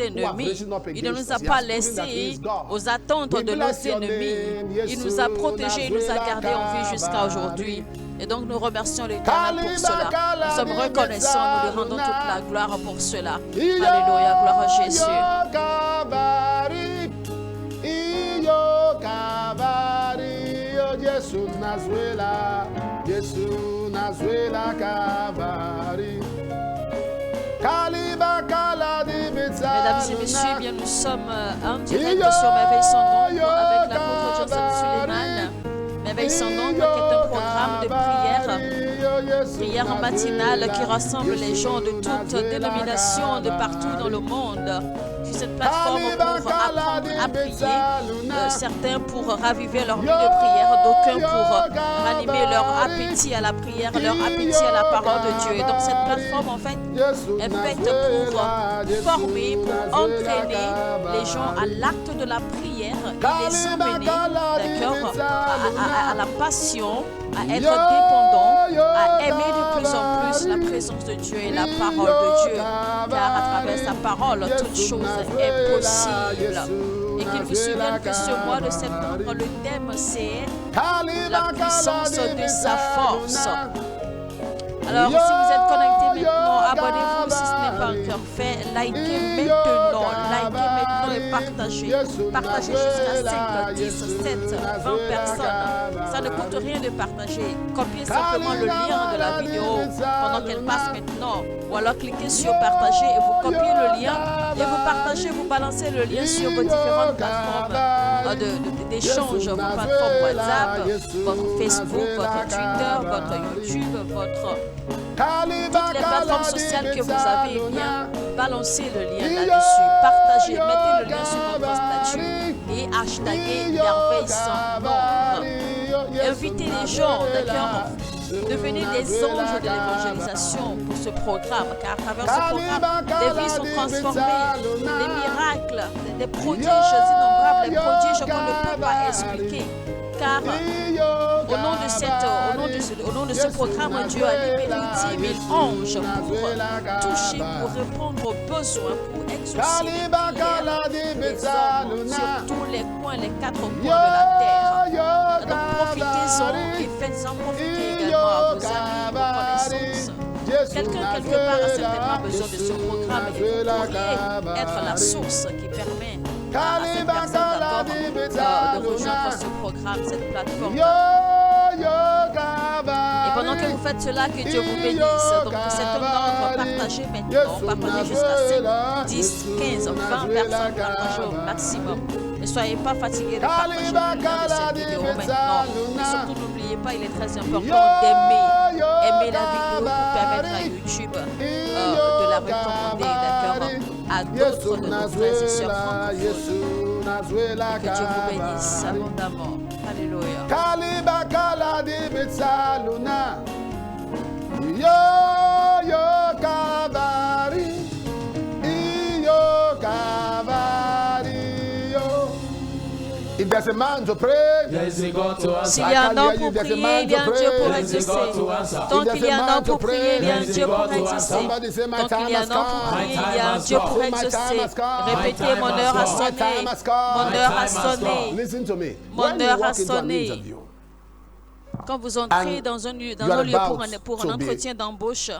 ennemis. Il ne nous a pas laissés aux attentes de nos ennemis. Il nous a protégés, il nous a gardés en vie jusqu'à aujourd'hui. Et donc nous remercions l'Éternel pour cela. Nous sommes reconnaissants, nous lui rendons toute la gloire pour cela. Alléluia, gloire à Jésus. Mesdames et messieurs, bien nous sommes en direct sur Merveille son nombre avec l'apôtre Joseph Suleiman. Merveille son nombre qui est un programme de prière prière matinale qui rassemble les gens de toutes dénominations de partout dans le monde. Sur cette plateforme pour apprendre à prier, certains pour raviver leur vie de prière, d'aucuns pour ranimer leur appétit à la prière, leur appétit à la parole de Dieu. Et donc cette plateforme en fait est faite pour former, pour entraîner les gens à l'acte de la prière et les emmener, d'accord, à la passion, à être dépendant, à aimer de plus en plus la présence de Dieu et la parole de Dieu, car à travers sa parole, toute chose est possible. Et qu'il vous souvienne que ce mois de septembre, le thème c'est la puissance de sa force. Alors, si vous êtes connecté maintenant, abonnez-vous si ce n'est pas encore fait. Likez maintenant et partagez. Partagez jusqu'à 5, 10, 7, 20 personnes. Ça ne coûte rien de partager. Copiez simplement le lien de la vidéo pendant qu'elle passe maintenant. Ou alors cliquez sur partager et vous copiez le lien et vous partagez, vous balancez le lien sur vos différentes plateformes d'échange, vos plateformes WhatsApp, votre Facebook, votre Twitter, votre YouTube, toutes les plateformes sociales que vous avez, eh bien, balancez le lien là-dessus, partagez, mettez le lien sur votre statut et hashtaguez merveille sans nombre. Invitez les gens, d'accord? Devenez des anges de l'évangélisation pour ce programme, car à travers ce programme, des vies sont transformées, des miracles, des prodiges innombrables, des prodiges qu'on ne peut pas expliquer. Car au nom de ce programme, Dieu a libéré 10 000 anges pour toucher, pour répondre aux besoins, pour exaucer les prières des hommes sur tous les coins, les 4 coins de la terre. Donc profitez-en et faites-en profiter également à vos amis, vos connaissances. Quelqu'un quelque part a certainement besoin de ce programme et vous pourriez être la source qui permet à cette personne d'accord de rejoindre ce programme, cette plateforme. Et pendant que vous faites cela, que Dieu vous bénisse. Donc c'est un ordre, partagez maintenant, partagez jusqu'à 5, 10, 15, 20 personnes, partagez au maximum. Ne soyez pas fatigués de partager le lien de cette vidéo maintenant. Et surtout n'oubliez pas, il est très important d'aimer la vidéo pour permettre à YouTube de la recommander, d'accord, à d'autres de nos frères et sœurs francophones. Et que Dieu vous bénisse abondamment. Alléluia. If there's a man to pray, s'il y a un homme pour prier, il y a un Dieu pour exaucer. Donc il y a un homme pour prier, il y a un Dieu pour exaucer. Donc il y a un homme pour prier, il y a un Dieu pour exaucer. Répétez, mon heure a sonné. Mon heure a sonné. Listen to me. Mon heure a sonné. Quand vous entrez dans un lieu pour un entretien d'embauche,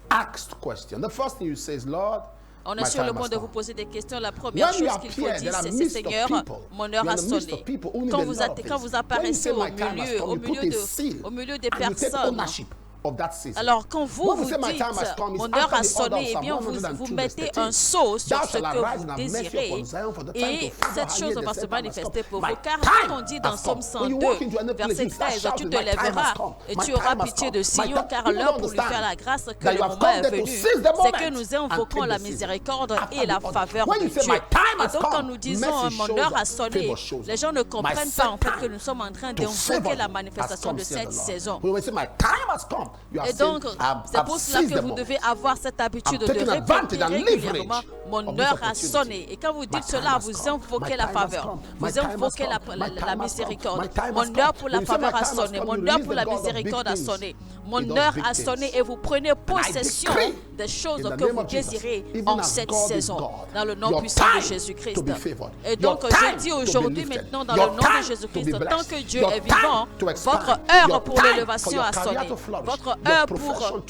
asked question. The first thing you say is, Lord, on est sur le point de vous poser des questions. La première chose qu'il faut dire, c'est Seigneur, mon heure a sonné. Quand vous apparaissez au milieu des personnes, alors quand vous dites mon heure a sonné, eh bien vous mettez un sceau sur ce que vous désirez et cette chose va se manifester pour vous. Car quand on dit dans Somme 102, verset 13, tu te lèveras et tu auras pitié de Sion, car l'heure pour lui faire la grâce que le moment est venu, c'est que nous invoquons la miséricorde et la faveur de Dieu. Et donc quand nous disons mon heure a sonné, les gens ne comprennent pas en fait que nous sommes en train d'invoquer la manifestation de cette saison. Et donc, c'est pour cela que vous devez avoir cette habitude de répéter régulièrement mon heure a sonné. Et quand vous dites cela, vous invoquez la faveur, vous invoquez la miséricorde. Mon heure pour la faveur a sonné, mon heure pour la miséricorde a sonné, mon heure a sonné et vous prenez possession des choses que vous désirez en cette saison, dans le nom puissant de Jésus-Christ. Et donc, je dis aujourd'hui maintenant, dans le nom de Jésus-Christ, tant que Dieu est vivant, votre heure pour l'élévation a sonné, votre heure pour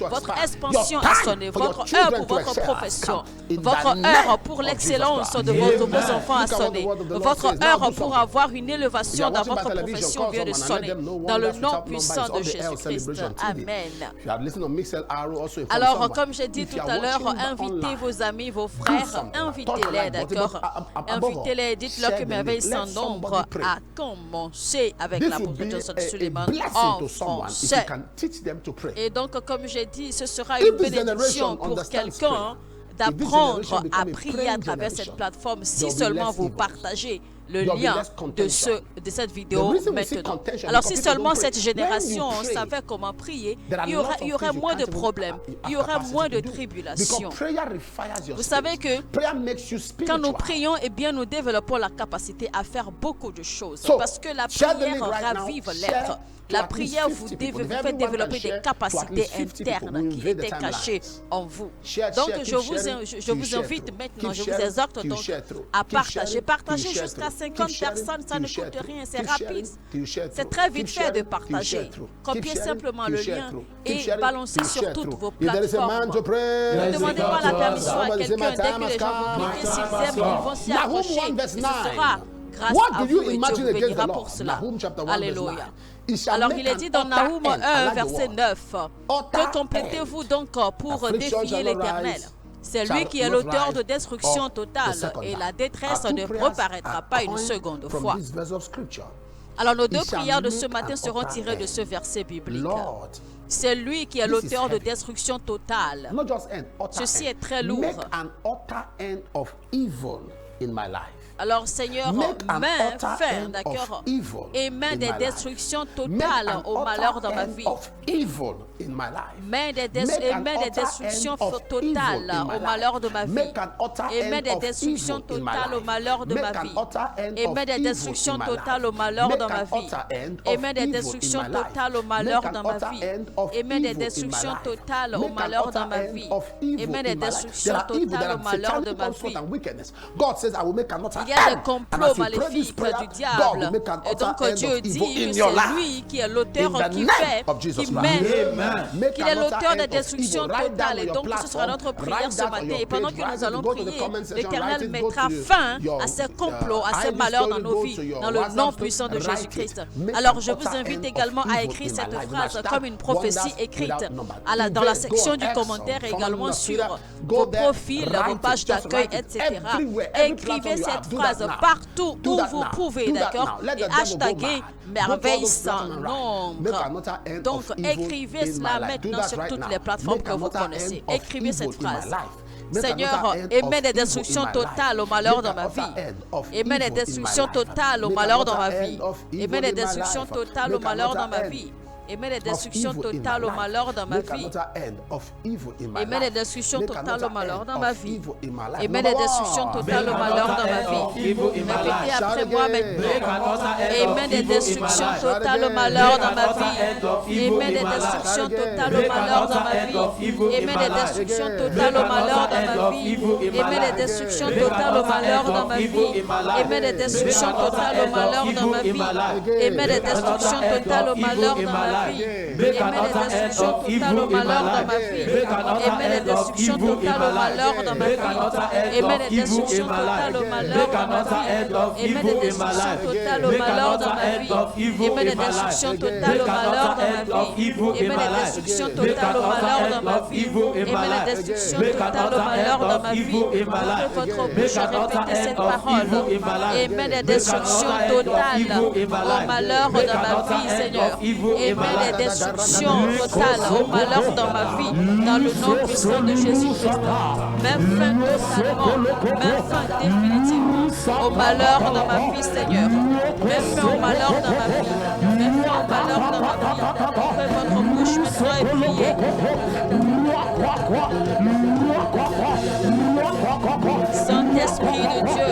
votre expansion a sonné, votre heure pour votre profession, votre heure pour l'excellence de vos enfants a sonné. Votre heure pour avoir une élévation dans votre profession vient de sonner. Dans le nom puissant de Jésus-Christ. Amen. Alors, comme j'ai dit tout à l'heure, invitez vos amis, vos frères, invitez-les, d'accord? Invitez-les, dites-leur que merveille sans nombre a commencé avec l'apôtre Joseph Suleiman en français. Et donc, comme j'ai dit, ce sera une bénédiction pour quelqu'un d'apprendre à prier à travers cette plateforme si seulement vous partagez le lien de cette vidéo maintenant. Alors si seulement cette génération savait comment prier, il y aurait moins de problèmes, il y aurait moins de tribulations. Vous savez que quand nous prions, eh bien, nous développons la capacité à faire beaucoup de choses parce que la prière ravive l'être. La prière vous fait développer des capacités internes qui étaient cachées en vous. Donc, je vous invite maintenant, je vous exhorte donc à partager. Partager jusqu'à 50 personnes, ça ne coûte rien, c'est rapide. C'est très vite fait de partager. Copiez simplement le lien et balancez sur toutes vos plateformes. Ne demandez pas la permission à quelqu'un. Dès que les gens vous cliquent, s'ils aiment, ils vont s'y accrocher. Et ce sera grâce à vous et Dieu vous bénira pour cela. Alléluia. Alors il est dit dans Nahum 1, verset 9, que complétez-vous donc pour défier l'Éternel? C'est lui qui est l'auteur de destruction totale et la détresse ne reparaîtra pas une seconde fois. Alors nos deux prières de ce matin seront tirées de ce verset biblique. C'est lui qui est l'auteur de destruction totale. Ceci est très lourd. Alors Seigneur, mets fin, d'accord, et mets des destructions totales au malheur dans ma vie. Mets des destructions totales au malheur de ma vie. Et mets des destructions totales au malheur de ma vie. Et mets des destructions totales au malheur dans ma vie. Et mets des destructions totales au malheur dans ma vie. Et mets des destructions totales au malheur dans ma vie. Et mets des destructions totales au malheur de ma vie. Il y a des complots maléfiques du diable. Et donc Dieu dit que c'est lui qui est l'auteur qui met, qu'il est l'auteur de destruction totale. Et donc ce sera notre prière ce matin. Et pendant que nous allons prier, l'Éternel mettra fin à ces complots, à ces malheurs dans nos vies, dans le nom puissant de Jésus-Christ. Alors je vous invite également à écrire cette phrase comme une prophétie écrite dans la section du commentaire et également sur vos profils, vos pages d'accueil, etc. Écrivez cette phrase partout où vous pouvez, d'accord? Et hashtagez merveille sans nombre. Donc, écrivez cela maintenant sur toutes les plateformes que vous connaissez. Écrivez cette phrase. Seigneur, émets des destructions totales au malheur dans ma vie. Émets des destructions totales au malheur dans ma vie. Émets des destructions totales au malheur dans ma vie. Émets des destructions totales au malheur dans ma vie. Émets des destructions totales au malheur dans ma vie. Émets des destructions totales au malheur dans ma vie. Répétez après moi maintenant. Émets des destructions totales au malheur dans ma vie. Émets des destructions totales au malheur dans ma vie. Émets des destructions totales au malheur dans ma vie. Émets des destructions totales au malheur dans ma vie. Émets des destructions totales au malheur dans ma vie. Émets des destructions totales au malheur dans ma vie. Émets des destructions totales au malheur dans ma vie. Émets des destructions totales au malheur dans ma vie. Émets des destructions totales au malheur dans ma vie. Émets des destructions totales au malheur dans ma vie. Émets des destructions totales au malheur dans ma vie. Émets des destructions totales au malheur dans ma vie. Émets des destructions totales au malheur dans ma vie. Ouvrez votre bouche et répétez cette parole. Émets des destructions totales au malheur dans ma vie, Seigneur. Émets des destructions totales au malheur dans ma vie, dans le nom puissant de Jésus-Christ. Mets fin totalement, mets fin définitivement au malheur dans ma vie, Seigneur. Mets fin au malheur dans ma vie. Mets fin au malheur dans ma vie. Ouvrez votre bouche maintenant et priez. Saint-Esprit de Dieu.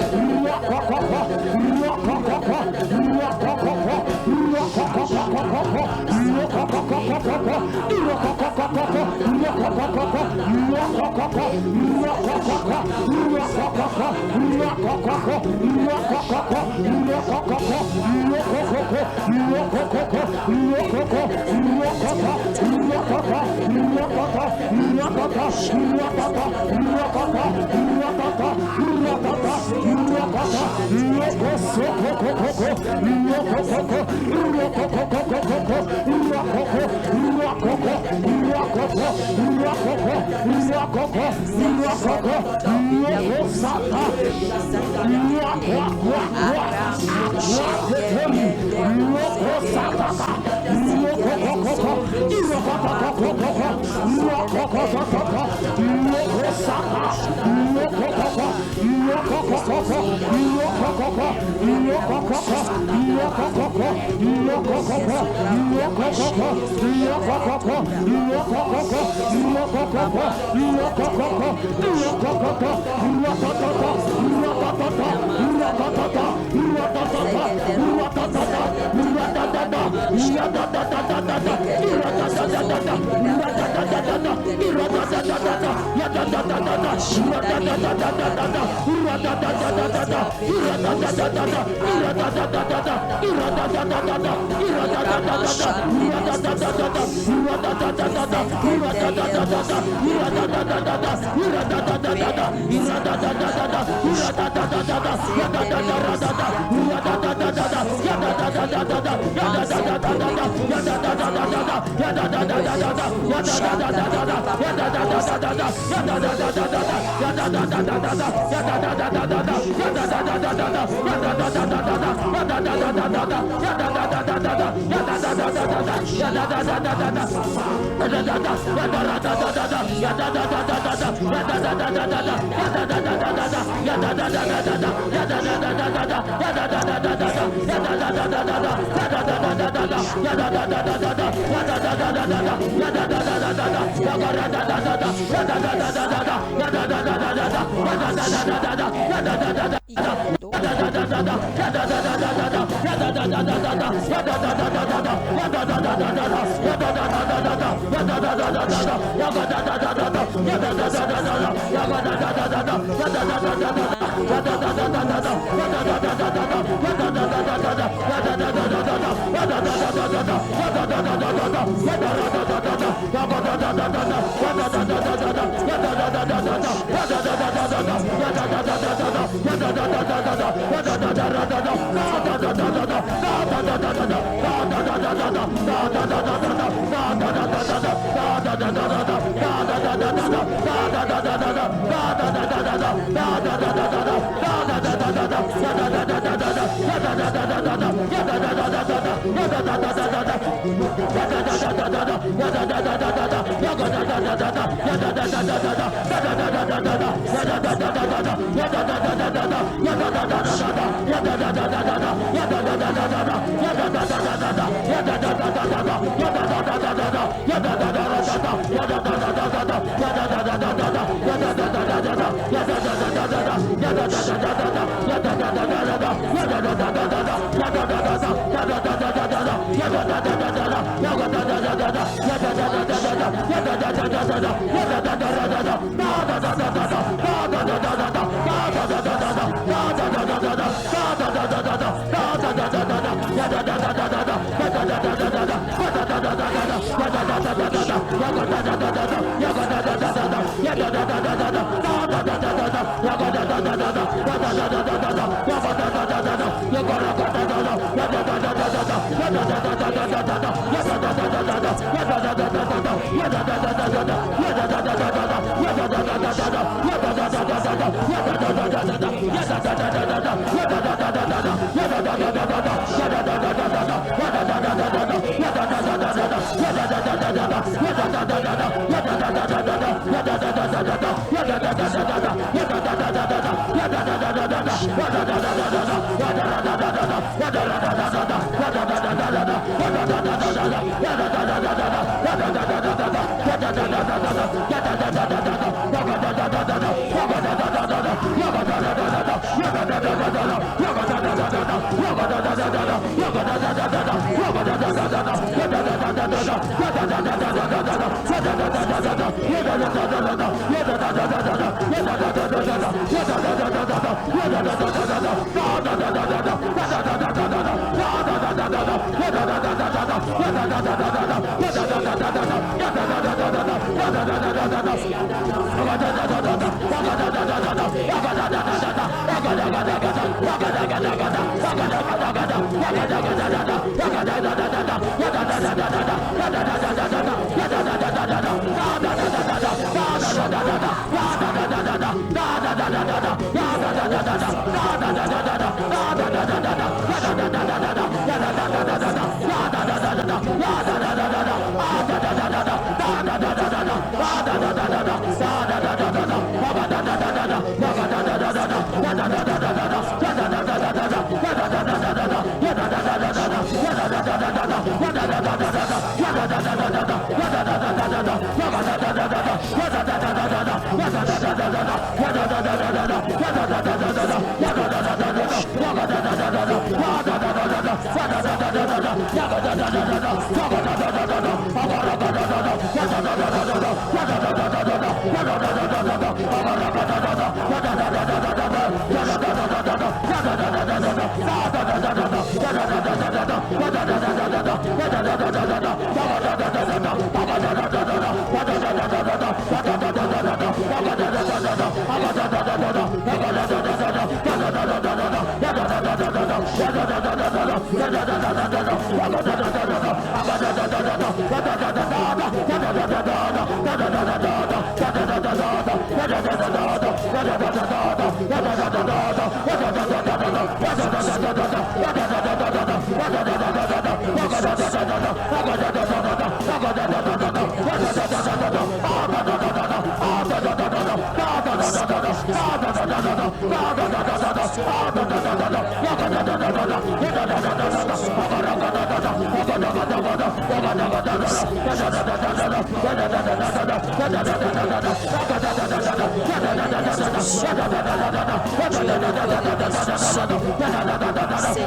Da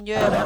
Seigneur,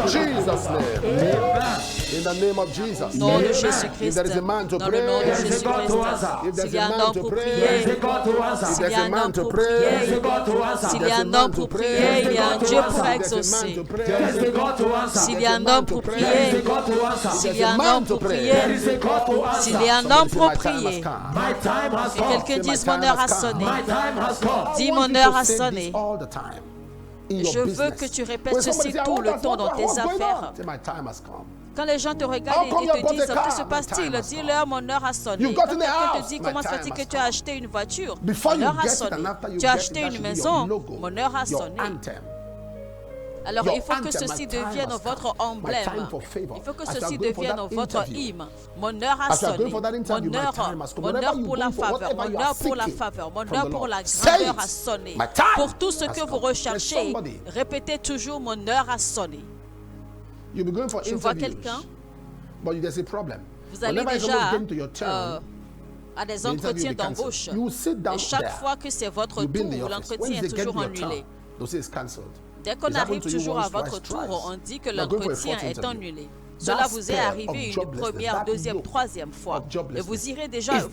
Jesus' name. In the name of Jesus. Nom de If Jésus-Christ. there is a man to Dans le nom de pray, Jésus-Christ. if there's S'il y a a un man homme to pour pray, prier, if s'il y there's a a un man homme to pour pray, prier, s'il y a un homme pour prier, il y a un Dieu pour exaucer. S'il y a un homme pour prier, s'il y a un homme pour prier, s'il y a un homme pour prier, que quelqu'un dise mon heure a sonné. Dis mon heure a sonné. Je veux que tu répètes ceci tout le temps dans tes affaires. Quand les gens te regardent et te disent que se passe-t-il, dis-leur mon heure a sonné. Quand quelqu'un te dit comment se fait-il que tu as acheté une voiture, mon heure a sonné. Tu as acheté une maison, mon heure a sonné. Alors il faut que ceci devienne votre emblème. Il faut que ceci devienne votre hymne. Mon heure a sonné. Mon heure pour la faveur. Mon heure pour la faveur. Mon heure pour la grandeur a sonné. Pour tout ce que vous recherchez, répétez toujours mon heure a sonné. Je vois quelqu'un. Vous allez déjà à des entretiens d'embauche. Et chaque fois que c'est votre tour, l'entretien est toujours annulé. Dès qu'on arrive toujours à votre tour, on dit que l'entretien est annulé. Cela vous est arrivé une première, deuxième, troisième fois. Et vous irez déjà, vous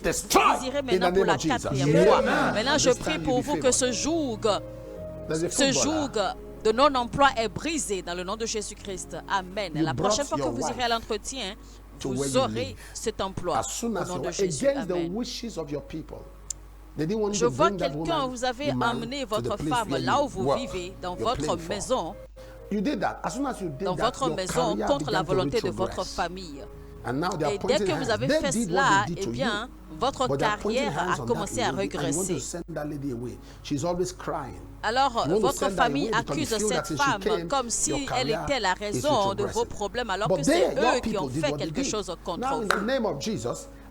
irez maintenant pour la quatrième fois. Maintenant, je prie pour vous que ce joug de non-emploi est brisé dans le nom de Jésus-Christ. Amen. La prochaine fois que vous irez à l'entretien, vous aurez cet emploi au nom de Jésus. Amen. Je vois quelqu'un, vous avez amené votre femme là où vous vivez, dans votre maison, contre la volonté de votre famille. Et dès que vous avez fait cela, eh bien, votre carrière a commencé à régresser. Alors, votre famille accuse cette femme comme si elle était la raison de vos problèmes, alors que c'est eux qui ont fait quelque chose contre vous.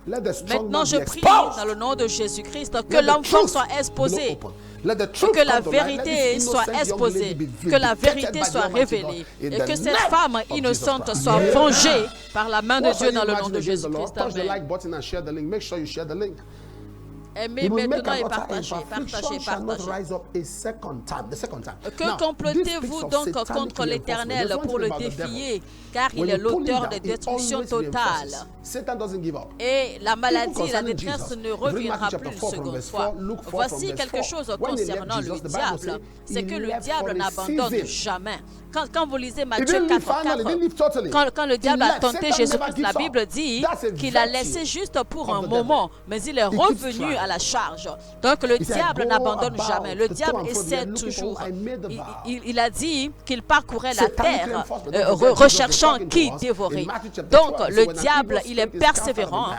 Maintenant, je prie dans le nom de Jésus-Christ que l'enfant soit exposé, que la vérité soit exposée, que la vérité soit révélée et que cette femme innocente soit vengée par la main de Dieu dans le nom de Jésus-Christ. Amen. Aimez maintenant et partagez. Que complotez-vous donc contre l'Éternel pour le défier, car il est l'auteur de destruction totale. Et la maladie, la détresse ne reviendra plus une seconde fois. Voici quelque chose concernant le diable, c'est que le diable n'abandonne jamais. Quand vous lisez Matthieu 4:4, quand le diable a tenté Jésus-Christ, la Bible dit qu'il a laissé juste pour un moment, mais il est revenu à la charge. Donc le diable n'abandonne jamais. Le diable essaie toujours. Il a dit qu'il parcourait la terre recherchant qui dévorer. Donc le diable, il est persévérant.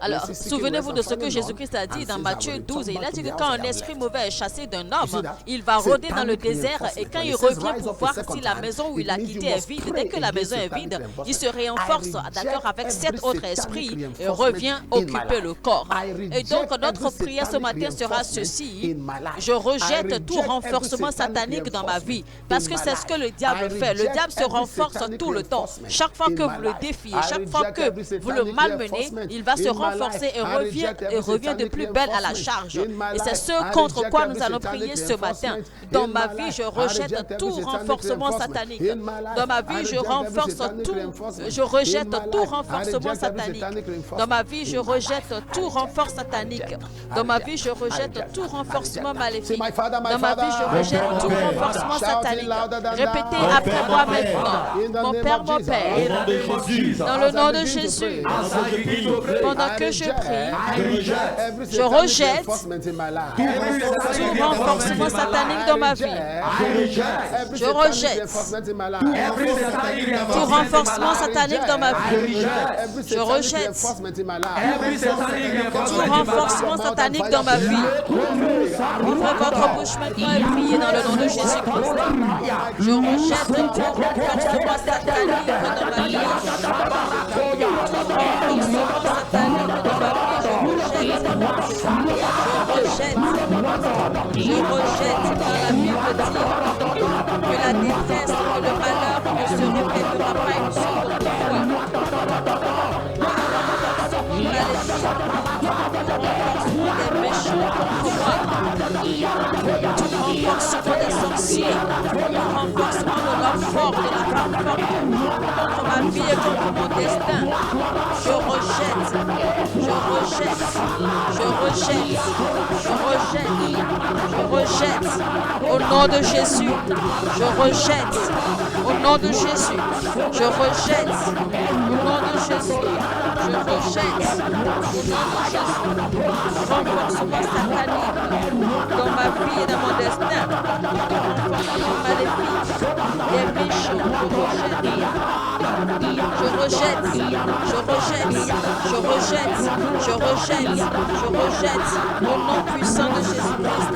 Alors souvenez-vous de ce que Jésus-Christ a dit dans Matthieu 12. Il a dit que quand un esprit mauvais est chassé d'un homme, il va rôder dans le désert et quand il revient pour voir si la maison où il a quitté est vide, dès que la maison est vide, il se renforce d'accord avec 7 autres esprits et revient occuper le corps. Et donc notre prière ce matin sera ceci: je rejette tout renforcement satanique dans ma vie, parce que c'est ce que le diable fait. Le diable se renforce tout le temps. Chaque fois que vous le défiez, chaque fois que vous le malmenez, il va se renforcer et revient de plus belle à la charge. Et c'est ce contre quoi nous allons prier ce matin. Dans ma vie, je rejette tout renforcement satanique. Dans ma vie, je rejette tout renforcement satanique. Dans ma vie, je rejette tout renfort satanique. Dans ma vie, je rejette tout renforcement maléfique. Dans ma vie, je rejette tout renforcement satanique. Répétez après moi maintenant. Mon Père, dans le nom de Jésus, pendant que je prie, je rejette tout renforcement satanique dans ma vie. Je rejette tout renforcement satanique dans ma vie. Je rejette tout renforcement satanique dans ma vie. Ouvrez votre bouche maintenant et priez dans le nom de Jésus-Christ. Je rejette tout renforcement satanique dans ma vie. Je rejette dans la Bible dit que la détresse et le malheur ne se répétera pas une seconde fois. Des méchants, tout renforcement des sorciers, prier le renforcement de l'homme fort, de la femme forte contre ma vie et contre mon destin. Je rejette, je rejette, je rejette, je rejette, je rejette. Au nom de Jésus, je rejette. Au nom de Jésus, je rejette. Au nom de Jésus, je rejette. Au nom de Jésus, renforcement satanique dans ma vie et dans mon destin. Renforcement maléfique, des méchants, je rejette, je rejette, je rejette, je rejette, je rejette, au nom puissant de Jésus-Christ.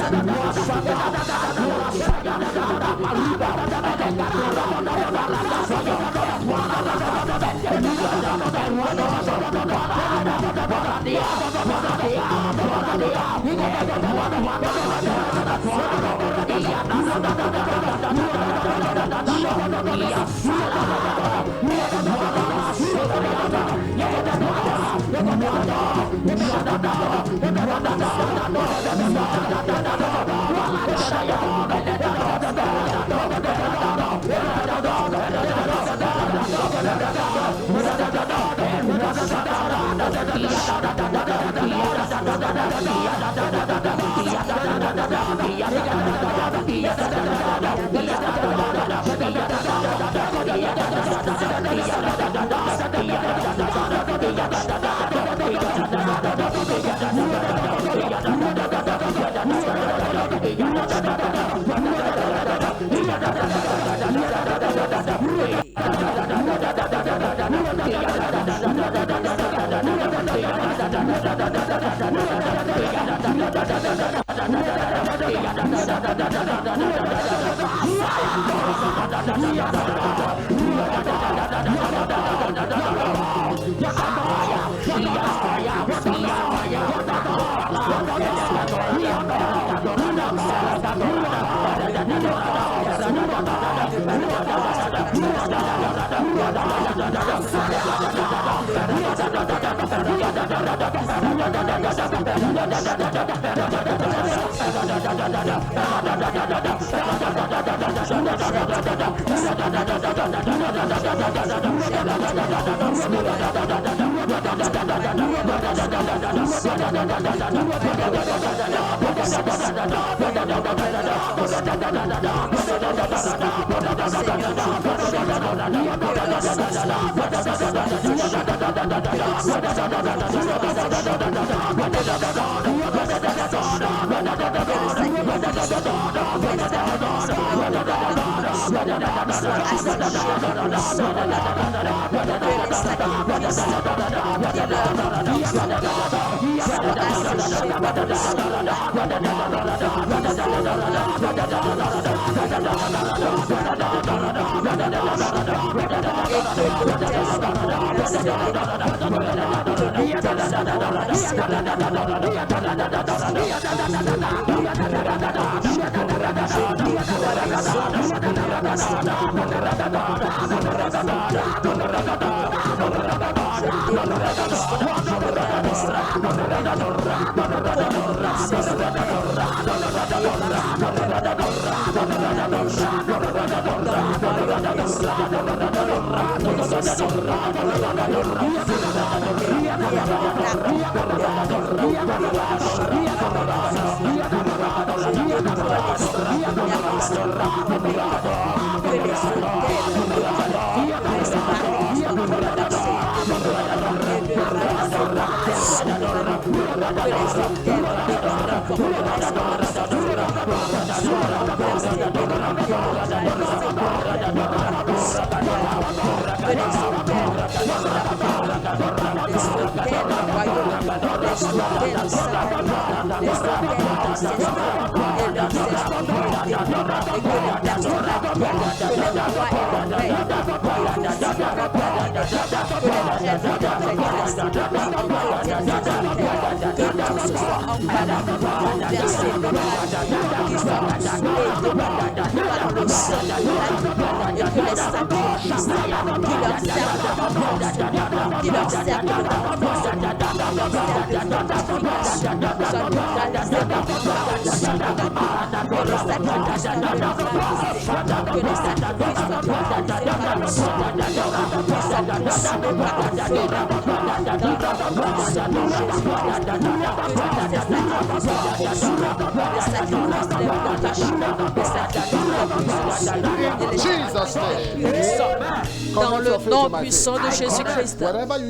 Dans le nom puissant de Jésus-Christ,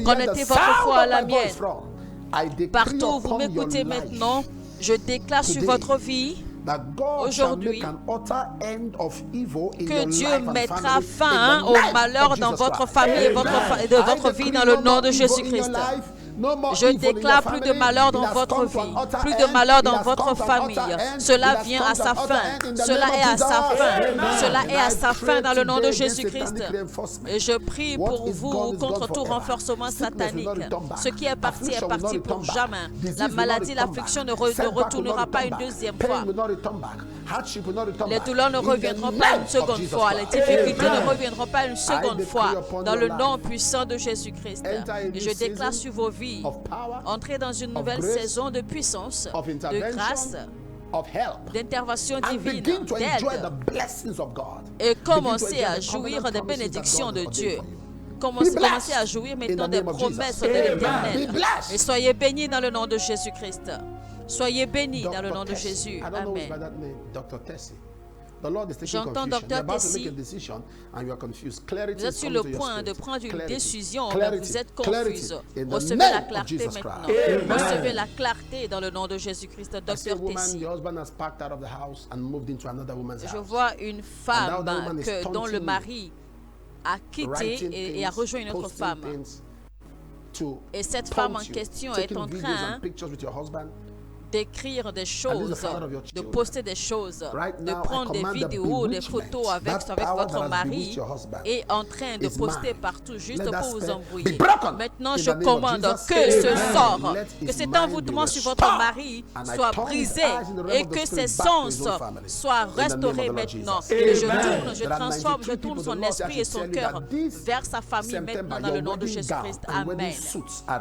connectez votre foi à la mienne. Partout où vous m'écoutez maintenant, je déclare sur votre vie aujourd'hui que Dieu mettra fin au malheur dans votre famille et de votre vie dans le nom de Jésus-Christ. Je déclare plus de malheur dans votre vie, plus de malheur dans votre famille. Cela vient à sa fin. Cela est à sa fin. Cela est à sa fin dans le nom de Jésus-Christ. Et je prie pour vous contre tout renforcement satanique. Ce qui est parti pour jamais. La maladie, l'affliction ne retournera pas une deuxième fois. Les douleurs ne reviendront pas une seconde fois. Les difficultés ne reviendront pas une seconde fois. Dans le nom puissant de Jésus-Christ. Et je déclare sur vos vies, entrez dans une nouvelle saison de puissance, de grâce, d'intervention divine, d'aide, et commencez à jouir des bénédictions de Dieu. Commencez à jouir maintenant des promesses de l'Éternel. Et soyez bénis dans le nom de Jésus-Christ. Soyez bénis dans le nom de Jésus. Amen. J'entends Dr. Tessie. Vous êtes sur le point de prendre une décision, mais vous êtes confuse. Recevez la clarté maintenant. Recevez la clarté dans le nom de Jésus-Christ, Dr. Tessie. Je vois une femme dont le mari a quitté et a rejoint une autre femme. Et cette femme en question est en train d'écrire des choses, de poster des choses, de prendre des vidéos, des photos avec votre mari et en train de poster partout juste pour vous embrouiller. Maintenant, je commande que ce sort, que cet envoûtement sur votre mari soit brisé et que ses sens soient restaurés maintenant. Et je tourne son esprit et son cœur vers sa famille maintenant dans le nom de Jésus-Christ. Amen.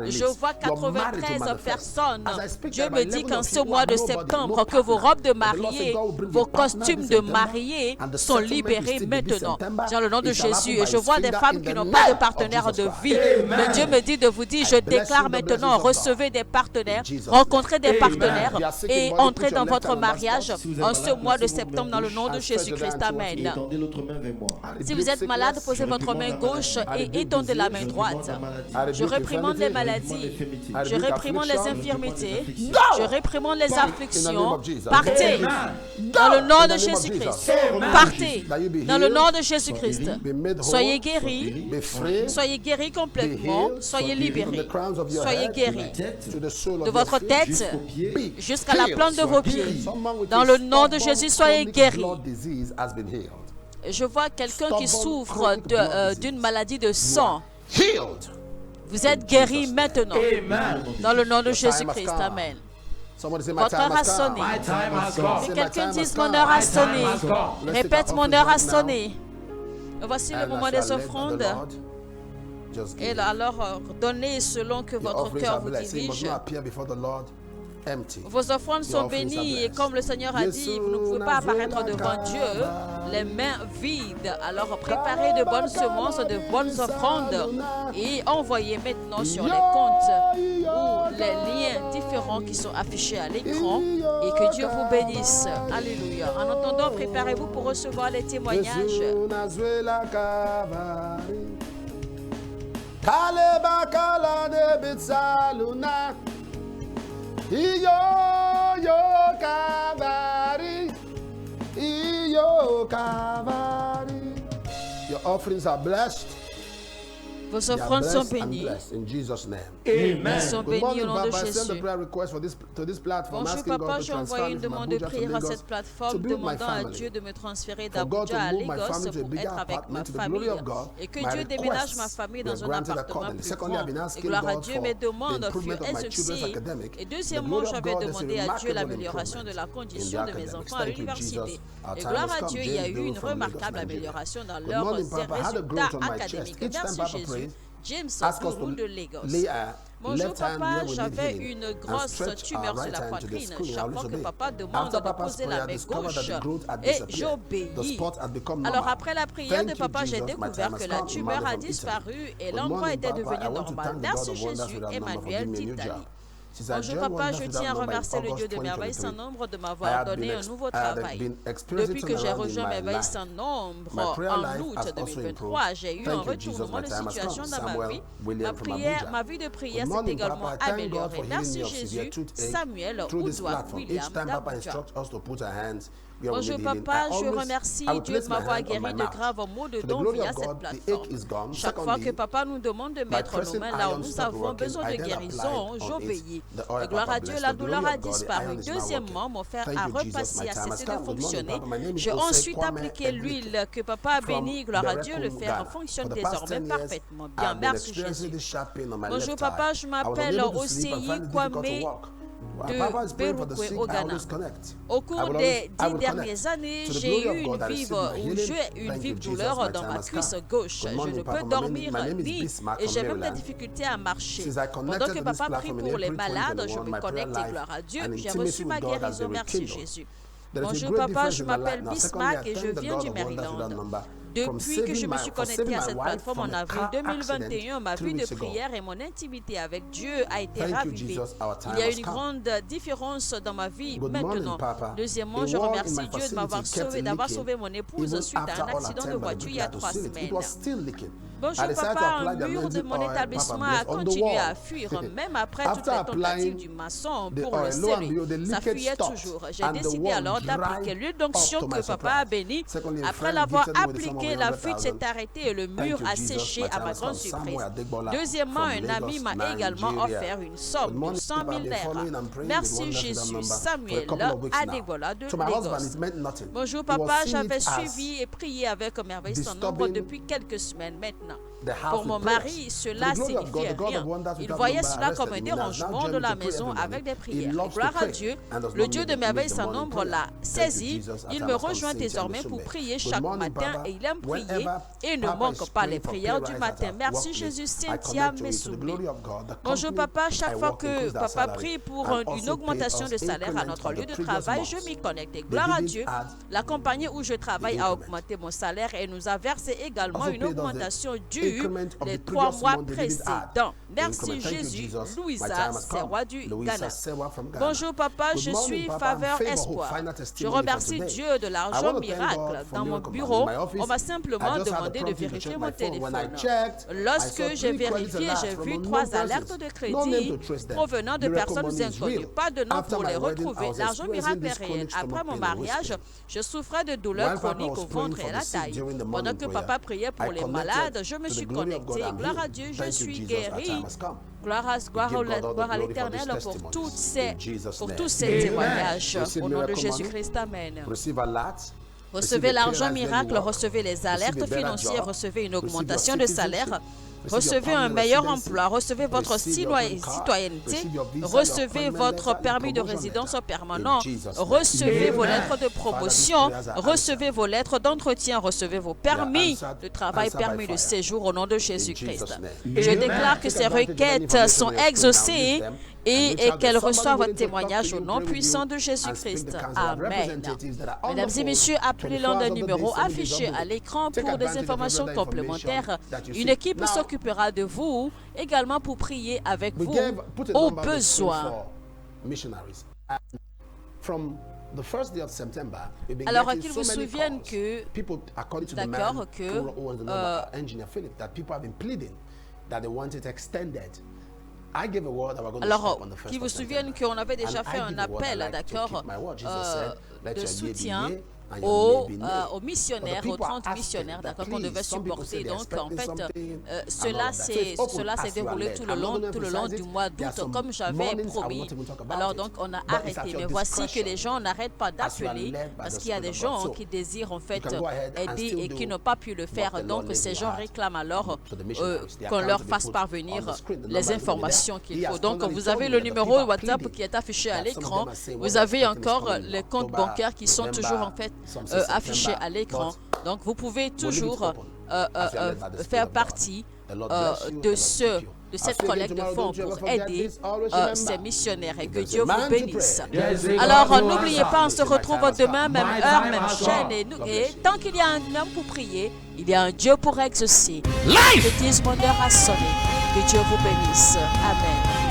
Je vois 93 personnes. Dieu me dit qu'en ce mois de septembre, que vos robes de mariée, vos costumes de mariée sont libérés maintenant. Dans le nom de Jésus. Et je vois des femmes qui n'ont pas de partenaire de vie. Mais Dieu me dit de vous dire, je déclare maintenant, recevez des partenaires, rencontrez des partenaires et entrez dans votre mariage en ce mois de septembre dans le nom de Jésus-Christ. Amen. Si vous êtes malade, posez votre main gauche et étendez la main droite. Je réprimande les maladies. Je réprimande les infirmités. Je réprimande les afflictions. Partez dans le nom de Jésus-Christ. Partez dans le nom de Jésus-Christ. Soyez guéris. Soyez guéris complètement. Soyez libérés. Soyez guéris. De votre tête jusqu'à la plante de vos pieds. Dans le nom de Jésus, soyez guéris. Je vois quelqu'un qui souffre d'une maladie de sang. Vous êtes guéris maintenant. Dans le nom de Jésus-Christ. Amen. Votre heure a sonné. Si quelqu'un dit mon heure a sonné, répète mon heure a sonné. Voici le moment des offrandes. Et alors, donnez selon que votre cœur vous dirige. Vos offrandes sont bénies et comme le Seigneur a dit, vous ne pouvez pas apparaître devant Dieu les mains vides. Alors préparez de bonnes semences, de bonnes offrandes et envoyez maintenant sur les comptes ou les liens différents qui sont affichés à l'écran et que Dieu vous bénisse. Alléluia. En attendant, préparez-vous pour recevoir les témoignages. Your offerings are blessed. Vos offrandes sont bénies. Elles sont bénies au nom de Jésus. Bonjour papa, j'ai envoyé une demande de prière à cette plateforme demandant à Dieu de me transférer d'Abuja à Lagos pour être avec ma famille et que Dieu déménage ma famille dans un appartement plus grand. Et gloire à Dieu, mes demandes furent exaucées. Et deuxièmement, j'avais demandé à Dieu l'amélioration de la condition de mes enfants à l'université. Et gloire à Dieu, il y a eu une remarquable amélioration dans leurs résultats académiques. Merci Jésus. James Ask us Guru to de Lagos. lay Bonjour left hand papa, where we need j'avais healing une and grosse stretch our tumeur sur right la hand to the poitrine. screen. I Chaque always fois que obey. papa demande After de Papa's poser la prayer, main discovered that gauche the growth had et disappeared. The j'obéis. spot had become Alors normal. après la prière Thank de you, papa, j'ai Jesus. My découvert time que has la come. tumeur Emmanuel a from Italy. disparu et Good l'endroit morning, était Papa. devenu I want to normal. thank the Merci God of wonders Jésus, without number for Emmanuel giving me a new d'Italie. job. Since I Bonjour joined papa, Wonders je Without tiens à Number in remercier le Dieu August de merveille sans 2023. nombre de I m'avoir had donné been un nouveau I had travail. been experiencing Depuis que j'ai turnaround in rejoint my merveille life. sans My nombre prayer en life août has also 2023, improved. j'ai eu un Thank you, Jesus. retournement My de time has situation come. dans ma Samuel vie. William from Abuja. Ma vie de prière Good s'est morning, également Papa. Thank God améliorée. for healing Merci me of severe Jésus. toothache Samuel through this Oudouak platform. Each William time Papa d'Abuja. instructs us to put our hands where we Bonjour need healing, papa, I je always remercie I will Dieu de place my m'avoir hand on my guéri de mouth. graves maux de To the dents glory via of cette God, the ache plateforme. is gone. Chaque fois que Secondly, papa nous demande de by mettre nos pressing mains là où iron nous stop avons working, besoin I de then guérison, applied on it j'obéis. the oil Et gloire Papa à Dieu, blessed. la To the douleur glory a of God, the disparu. iron is now Deuxièmement, working. mon fer Thank a you, Jesus. repassé, My a time has cessé de come. Good morning, fonctionner. Papa. My name is J'ai Osei ensuite Kwame appliqué Eblike l'huile que papa a from bénie, gloire à Dieu, le Berekum, fer Ghana. fonctionne For the past désormais 10 years, parfaitement bien. I've been Merci experiencing Jésus. this sharp pain on my Bonjour left papa, thigh. je I was m'appelle unable to sleep and Osei find it difficult to Kwame walk. de Papa is praying for the Beroukwe sick. au I Ghana. always connect. Au cours des 10 dernières années, j'ai eu une vive douleur dans ma cuisse gauche. Je ne peux dormir ni et j'ai même des difficultés à marcher. Pendant que papa prie pour les malades, je me connecte et gloire à Dieu. J'ai reçu ma guérison. Merci Jésus. Bonjour papa, je m'appelle Bismarck et je viens du Maryland. Depuis que je me suis connecté à cette plateforme en avril 2021, ma vie de prière et mon intimité avec Dieu a été ravivée. Il y a une grande différence dans ma vie maintenant. Deuxièmement, je remercie Dieu d'avoir sauvé mon épouse suite à un accident de voiture il y a 3 semaines. Bonjour papa, un mur de mon établissement a continué à fuir, même après toutes les tentatives du maçon pour le sceller. Ça fuyait toujours. J'ai décidé alors d'appliquer l'huile d'onction que papa a bénie. Après l'avoir appliqué, la fuite s'est arrêtée et le mur a séché à ma grande surprise. Deuxièmement, un ami m'a également offert une somme de 100 000 naira. Merci Jésus. Samuel Adegbola de Lagos. Bonjour papa, j'avais suivi et prié avec merveille sans nombre depuis quelques semaines maintenant. Pour mon mari, cela signifiait rien. Il voyait cela comme un dérangement de la maison avec des prières. Et gloire à Dieu, le Dieu de merveille sans nombre l'a saisi. Il me rejoint désormais pour prier chaque matin et il aime prier et ne manque pas les prières du matin. Merci Jésus. Cynthia Messoubli. Bonjour papa, chaque fois que papa prie pour une augmentation de salaire à notre lieu de travail, je m'y connecte. Et gloire à Dieu, la compagnie où je travaille a augmenté mon salaire et nous a versé également une augmentation due les 3 mois précédents. Merci Jésus. Louisa Sewa du Ghana. Bonjour papa, je suis Faveur Espoir. Je remercie Dieu de l'argent miracle. Dans mon bureau, on m'a simplement demandé de vérifier mon téléphone. Lorsque j'ai vérifié, j'ai vu 3 alertes de crédit provenant de personnes inconnues. Pas de nom pour les retrouver. L'argent miracle est réel. Après mon mariage, je souffrais de douleurs chroniques au ventre et à la taille. Pendant que papa priait pour les malades, je me suis connecté. Gloire à Dieu, je suis guéri. Gloire à l'Éternel pour tous ces témoignages. Au nom de Jésus-Christ, Amen. Recevez l'argent miracle, recevez les alertes financières, recevez une augmentation de salaire. Recevez un meilleur emploi, recevez votre citoyenneté, recevez votre permis de résidence permanent, recevez vos lettres de promotion, recevez vos lettres d'entretien, recevez vos permis de travail, permis de séjour au nom de Jésus-Christ. Je déclare que ces requêtes sont exaucées et qu'elles reçoivent votre témoignage au nom puissant de Jésus-Christ. Amen. Mesdames et messieurs, appelez-l'un des numéros affichés à l'écran pour des informations complémentaires. Une équipe s'occupera de vous également pour prier avec vous au besoin. Alors qu'ils vous souviennent que, d'accord, alors, qu'ils vous souviennent qu'on avait déjà fait un appel, d'accord, de soutien aux missionnaires, aux 30 missionnaires, d'accord, qu'on devait supporter. Donc, en fait, cela s'est déroulé tout le long du mois d'août, comme j'avais promis. Alors, donc, on a arrêté. Mais voici que les gens n'arrêtent pas d'appeler parce qu'il y a des gens qui désirent, en fait, aider et qui n'ont pas pu le faire. Donc, ces gens réclament alors qu'on leur fasse parvenir les informations qu'il faut. Donc, vous avez le numéro WhatsApp qui est affiché à l'écran. Vous avez encore les comptes bancaires qui sont toujours, en fait, affiché à l'écran. Donc, vous pouvez toujours faire partie de cette collecte de fonds pour aider ces missionnaires et que Dieu vous bénisse. Alors n'oubliez pas, on se retrouve demain, même heure, même chaîne et tant qu'il y a un homme pour prier, il y a un Dieu pour exaucer. Le 10 heure a sonné. Que Dieu vous bénisse. Amen.